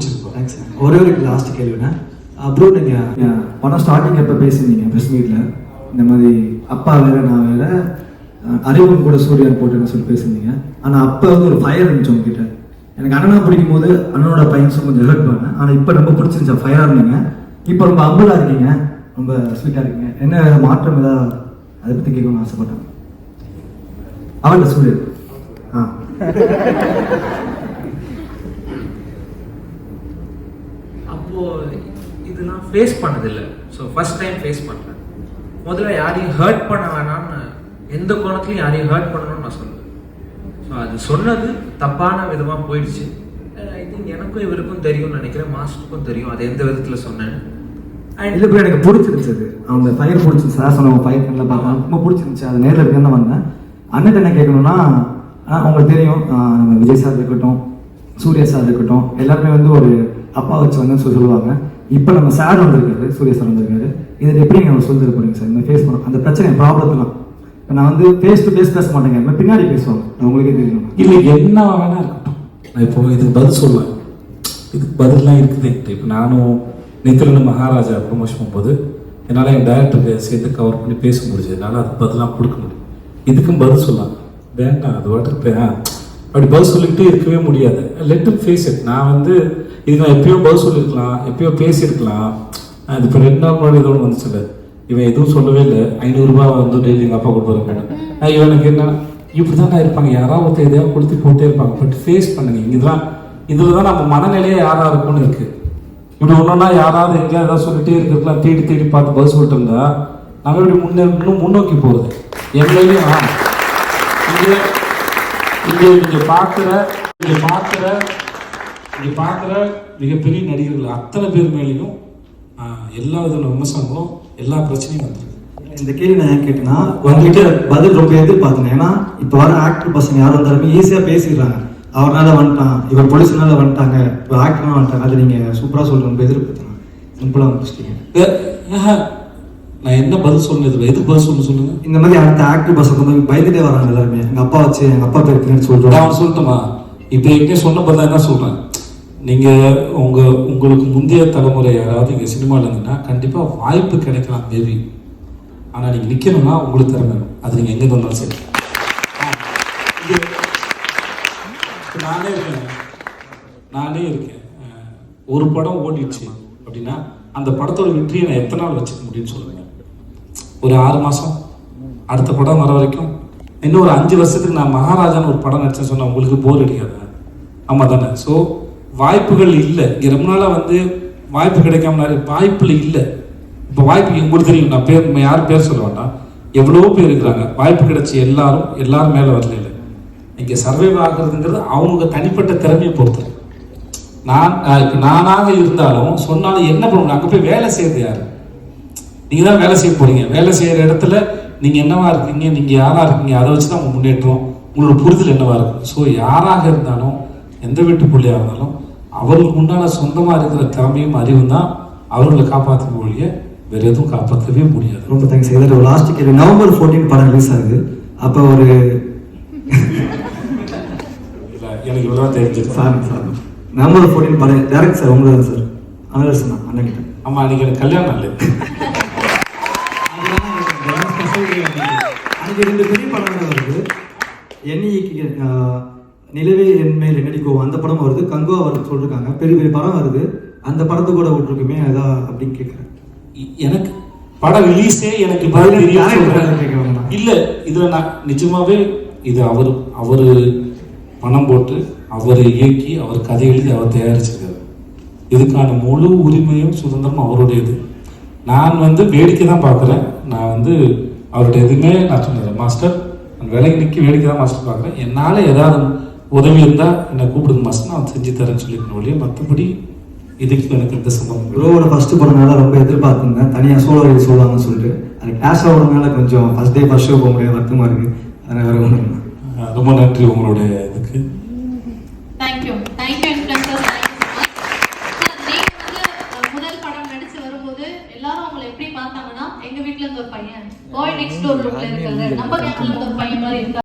பிடிச்சிருக்கும். தேங்க்ஸ். ஒரே ஒரு லாஸ்ட் கேள்விண்ணா, அப்புறம் நீங்கள் படம் ஸ்டார்டிங் எப்போ பேசியிருந்தீங்க ப்ரெஸ் மீட்டில், இந்த மாதிரி அப்பா வேறு நான் வேறு அறிவும் கூட சூர்யா போட்டுன்னு சொல்லி பேசியிருந்தீங்க. ஆனால் அப்போ வந்து ஒரு ஃபயர் இருந்துச்சு உங்ககிட்ட. எனக்கு அண்ணனா பிடிக்கும் போது அண்ணனோட பையன்ஸும் கொஞ்சம் ஹெல்ப் பண்ணேன். ஆனால் இப்போ ரொம்ப பிடிச்சிருந்துச்சு, ஃபயராக இருந்தீங்க. இப்போ ரொம்ப அம்பலாக இருக்கீங்க, ரொம்ப ஸ்வீட்டாக இருக்கீங்க. என்ன மாற்றம் ஏதாவது அதை பற்றி கேட்கணும்னு ஆசைப்பட்டேன். அவன்கிட்ட சொல்லு. அப்போ இது நான் ஃபேஸ் பண்ணதில்லை. ஸோ ஃபர்ஸ்ட் டைம் ஃபேஸ் பண்ணுறேன். முதல்ல யாரையும் ஹர்ட் பண்ண வேணாம்னு, எந்த கோணத்துலையும் யாரையும் ஹர்ட் பண்ணணும்னு நான் சொல்லுவேன். ஸோ அது சொன்னது தப்பான விதமாக போயிடுச்சு. ஐ திங்க் எனக்கும் இவருக்கும் தெரியும்னு நினைக்கிறேன், மாஸ்டருக்கும் தெரியும் அது எந்த விதத்தில் சொன்னேன். இல்லை போய் எனக்கு பிடிச்சிருந்துச்சு, அது அவங்க ஃபயர் பிடிச்சிருச்சு. சார் சொன்னவங்க ஃபயர் கண்ணில் பார்த்தா ரொம்ப பிடிச்சிருந்துச்சு. அது நேரில் இருக்கேன்னு வந்தேன். அண்ணன் என்ன கேட்கணும்னா, உங்களுக்கு தெரியும் நம்ம விஜய் சார் இருக்கட்டும், சூர்யா சார் இருக்கட்டும், எல்லாருமே வந்து ஒரு அப்பா வச்சு வந்து சொல்லுவாங்க. இப்போ நம்ம சார் வந்திருக்காரு, சூர்யா சார் வந்திருக்காரு. இதில் எப்படி நீங்கள் சொல்லிட்டு போறீங்க சார்? இந்த ஃபேஸ் பண்ண அந்த பிரச்சனை ப்ராப்ளம்லாம் இப்போ நான் வந்து ஃபேஸ் டு ஃபேஸ் பேச மாட்டேங்க, பின்னாடி பேசுவாங்க, உங்களுக்கே தெரியும். இல்லை என்ன வேணா இருக்கட்டும், நான் இப்போ இதுக்கு பதில் சொல்லுவேன். இதுக்கு பதிலாம் இருக்குது. இப்போ நானும் நித்திரன் மகாராஜா ப்ரொமோஷன் பண்ணும்போது என்னால் என் டைரக்டருக்கு சேர்த்து கவர் பண்ணி பேச முடிஞ்சது. என்னால் அது பதிலாக கொடுக்க முடியும். இதுக்கும் பதில் சொல்லலாம் வேண்டாம், அது வாட்டு அப்படி பதில் சொல்லிக்கிட்டே இருக்கவே முடியாது. Let's face it. நான் வந்து இது நான் எப்பயோ பதில் சொல்லியிருக்கலாம், எப்பயோ பேசியிருக்கலாம். அது இப்போ 2 நாள் முன்னாடி ஏதோ வந்துச்சு, இவன் எதுவும் சொல்லவே இல்லை, 500 ரூபாய் வந்து டெய்லி எங்கள் அப்பா கொடுப்பாரு. இவனுக்கு என்ன இப்படி தான் இருப்பாங்க, யாராவது ஒருத்தர் எதையாவது கொடுத்து போட்டே இருப்பாங்க. பட் ஃபேஸ் பண்ணுங்க. இதில் தான் நம்ம மனநிலையே யாராக இருக்கும்னு இருக்கு. இப்படி ஒன்றா யாராவது எங்கேயா ஏதாவது சொல்லிட்டே இருக்கிறதுலாம் தேடி தேடி பார்த்து பதில் சொல்லிட்டு இருந்தா நாங்கள் இப்படி முன்னோக்கி போகிறது எங்களையும். இங்கே பார்க்குற மிகப்பெரிய நடிகர்கள் அத்தனை பேர் மேலேயும் எல்லா விதமான விமர்சனங்களும் எல்லா பிரச்சனையும் வந்துருக்கு. இந்த கேள்வி நான் ஏன் கேட்டேன்னா, உங்ககிட்ட பதில் ரொம்ப எதிர்பார்த்தேன். ஏன்னா இப்போ வர ஆக்டர் பசங்க யாரும் இருந்தாலுமே ஈஸியாக பேசிடுறாங்க. அவர்னால வந்துட்டான், இவர் பொலிசுனால வந்துட்டாங்க, இப்போ ஆக்டர்னால வந்துட்டாங்க. அது நீங்கள் சூப்பராக சொல்ல ரொம்ப எதிர்பார்த்தேன், சிம்பிளாக முடிச்சிட்டீங்க. நான் என்ன பதில் சொன்னது, எதுக்கு பதில் சொல்லுங்க. இந்த மாதிரி அடுத்த ஆக்டர் பசங்க வந்து பயந்துட்டே வராங்க எல்லாருமே. எங்கள் அப்பா வச்சு எங்கள் அப்பா பேர் பின்னாடி சொல்கிறேன். அவன் சொல்லட்டுமா? இப்போ எங்கே சொன்ன பதில் என்ன சொல்கிறேன், நீங்கள் உங்களுக்கு முந்தைய தலைமுறை யாராவது இங்கே சினிமாவில் இருந்தீங்கன்னா கண்டிப்பாக வாய்ப்பு கிடைக்கலாம் மேபி. ஆனால் நீங்கள் நிற்கணும்னா உங்களுக்கு திறமை வேணும். அது நீங்கள் எங்கே வந்தாலும் சரி. நானே இருக்கேன். ஒரு படம் ஓடிடுச்சு அப்படின்னா அந்த படத்தோட வெற்றியை நான் எத்தனை நாள் வச்சுக்க முடியும்னு சொல்லுவேன். ஒரு 6 மாதம், அடுத்த படம் வர வரைக்கும். இன்னும் ஒரு 5 வருஷத்துக்கு நான் மகாராஜான்னு ஒரு படம் நடிச்சேன்னு சொன்னால் உங்களுக்கு போர் அடிக்காது? ஆமாம் தானே? ஸோ வாய்ப்புகள் இல்லை. இங்கே ரொம்ப நாளாக வந்து வாய்ப்பு கிடைக்காம வாய்ப்புல இல்லை. இப்போ வாய்ப்பு உங்களுக்கு தெரியும், நான் யார் பேர் சொல்ல வேண்டாம், எவ்வளோ பேர் இருக்கிறாங்க. வாய்ப்பு கிடைச்சி எல்லாரும் மேலே வரல. இல்லை, இங்கே சர்வைவ் ஆகுறதுங்கிறது அவங்க தனிப்பட்ட திறமையை பொறுத்து. இப்போ நானாக இருந்தாலும் சொன்னாலும் என்ன பண்ணுங்க, அங்கே போய் வேலை செய்யறது யாரு? நீங்கள் தான் வேலை செய்ய போறீங்க. வேலை செய்கிற இடத்துல நீங்கள் என்னவா இருக்கீங்க, நீங்கள் யாராக இருக்கீங்க, அதை வச்சு தான் உங்கள் முன்னேற்றம், உங்களோட புரிதல் என்னவா இருக்கும். ஸோ யாராக இருந்தாலும், எந்த வீட்டு பிள்ளையாக இருந்தாலும், அவர்களுக்கு உண்டான சொந்தமாக இருக்கிற திறமையும் அறிவும் தான் அவர்களை காப்பாற்ற ஒழிய வேறு எதுவும் காப்பாற்றவே முடியாது. ரொம்ப தேங்க்ஸ். இதில் ஒரு லாஸ்ட் கேள்வி, நவம்பர் 14 படம் ரிலீஸ் ஆகுது. அப்போ ஒரு எனக்கு இவ்வளோ தெரிஞ்சது சார் நவம்பர் 14 படம் டேரக்ட் சார் உங்களை தான் சார் அனலர்ஸ் தான் அண்ணன் கிட்ட. ஆமாம், அன்றைக்கி எனக்கு கல்யாணம் இல்லை. அன்றைக்கி 2 பெரிய படங்கள் வருது. நிலவே என்மேல் என்னடிக்கோ அந்த படம் வருது, கங்குவா வருது சொல்லிருக்காங்க. பெரிய பெரிய படம் வருது. அந்த படத்தை கூட விட்டுருக்குமே அதா அப்படின்னு கேட்குறேன். எனக்கு படம் ரிலீஸே எனக்கு இல்லை. இதில் நான் நிஜமாவே இது அவர் பணம் போட்டு அவர் இயக்கி அவர் கதை எழுதி அவர் தயாரிச்சிருக்காரு. இதுக்கான முழு உரிமையும் சுதந்திரமும் அவருடையது. நான் வந்து வேடிக்கை தான் பார்க்குறேன். நான் வந்து அவருடைய எதுவுமே நான் சொன்னேன், மாஸ்டர் வேலைக்கு நிற்க வேடிக்கை தான் மாஸ்டர் பார்க்குறேன். என்னால் ஏதாவது உதவி இருந்தால் என்னை கூப்பிடுங்க மாஸ்டர், நான் செஞ்சு தரேன்னு சொல்லியிருக்கேன் ஒழிய மற்றபடி இதுக்கு எனக்கு எந்த சம்பந்தம். ப்ரோவோட ஃபர்ஸ்ட் படம்னால ரொம்ப எதிர்பார்த்துருந்தேன், தனியாக சோலோ எழுதி சொல்லுவாங்கன்னு சொல்லிட்டு. அது கிளாஸ் ஆகிறதுனால கொஞ்சம் ஃபர்ஸ்ட் டே ஃபர்ஸ்ட் ஷோ போக முடியாது, வருத்தமாக இருக்குது. அதனால் வேறு ஒன்றும். ரொம்ப நன்றி உங்களுடைய இதுக்கு. தேங்க்யூ முதல் படம் நடிச்சு வரும்போது எல்லாரும் உங்களை எப்படி பார்த்தாங்கன்னா, எங்க வீட்டுல இருந்து ஒரு பையன் பாய் நெக்ஸ்ட் டோர் லுக்ல இருக்காரு, நம்ம கேங்ல இருந்து ஒரு பையன் மாதிரி இருக்காரு.